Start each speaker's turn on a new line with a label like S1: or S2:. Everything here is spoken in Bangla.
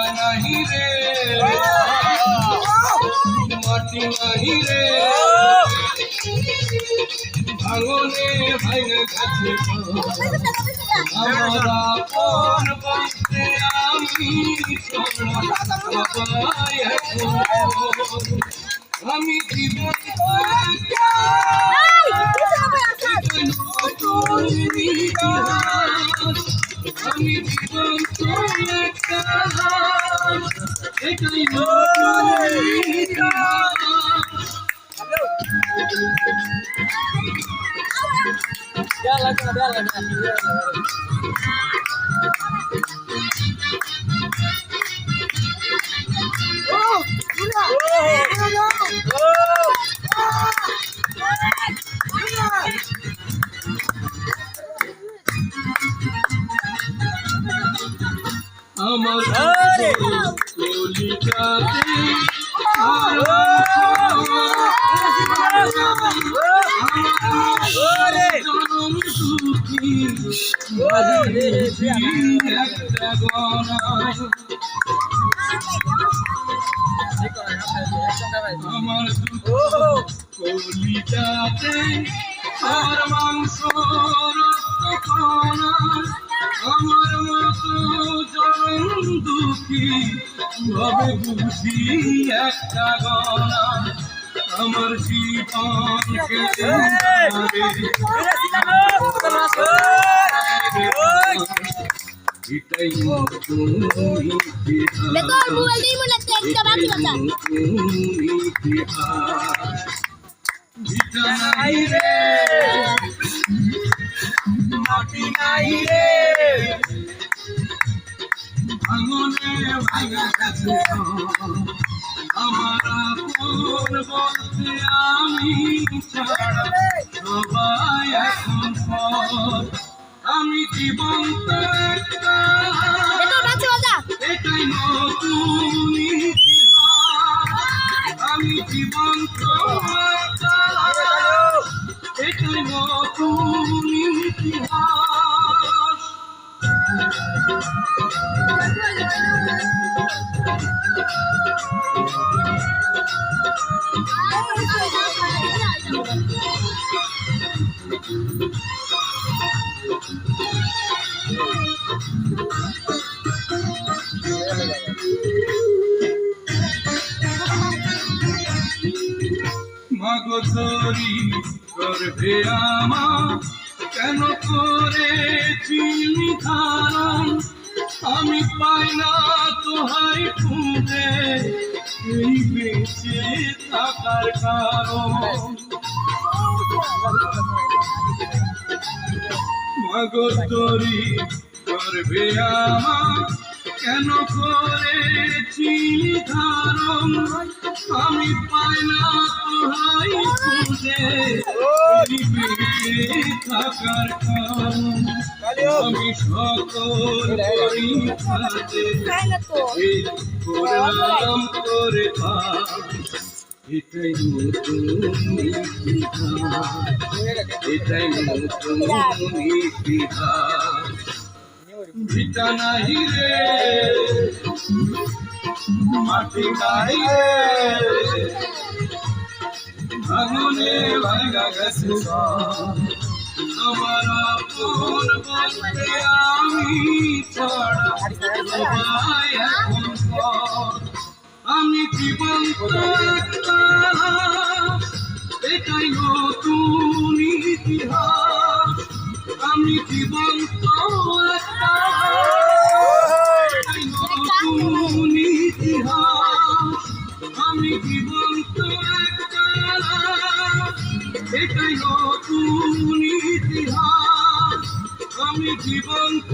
S1: नहीं रे माटी नहीं रे भागोने भागे गए हमारा कौन बनते आमी আমি জীবন আমি জীবন আমার কলিকাতে জনম সুখী একটা গণা আমার কলিকাতে আর মাংস রক্ত কণা আমার মতো জনম দুঃখী হবে বুঝি একটা গণা আমার জীবনকে এটাই নতুন ইতিহাস ভিটা নাই রে মাটি নাই রে ভাঙনে ভাঙা গেছে আমার আপন বলতে আমি ছাড়া সবাই এখন পর আমি জীবন্ত একটা এটাই নতুন ইতিহাস আমি জীবন্ত একটা এটাই নতুন ইতিহাস মাগো তোরি করবে আমার কেন করেছিলি ধারণ আমি পাই না তোহাই খুঁজে এই বেঁচে থাকার কারণ মাগো তোরি করবে আমার কেন করেছিলি ধারণ আমি পাই না তোহাই খুঁজে বেঁচে থাকার কারণ আমি সকল পরীক্ষাতে করলাম করে এটাই নতুন ইতিহাস এটাই নতুন ইতিহাস ভিটা নাই রে মাটি নাই রে ভাঙনে ভাঙা গেছে আমার আপন বলতে আমি ছাড়া সবাই এখন পর আমি জীবন্ত একটা এটাই নতুন ইতিহাস আমি জীবন্ত একটা এটাই নতুন ইতিহাস আমি জীবন্ত একটা এটাই নতুন ইতিহাস আমি জীবন্ত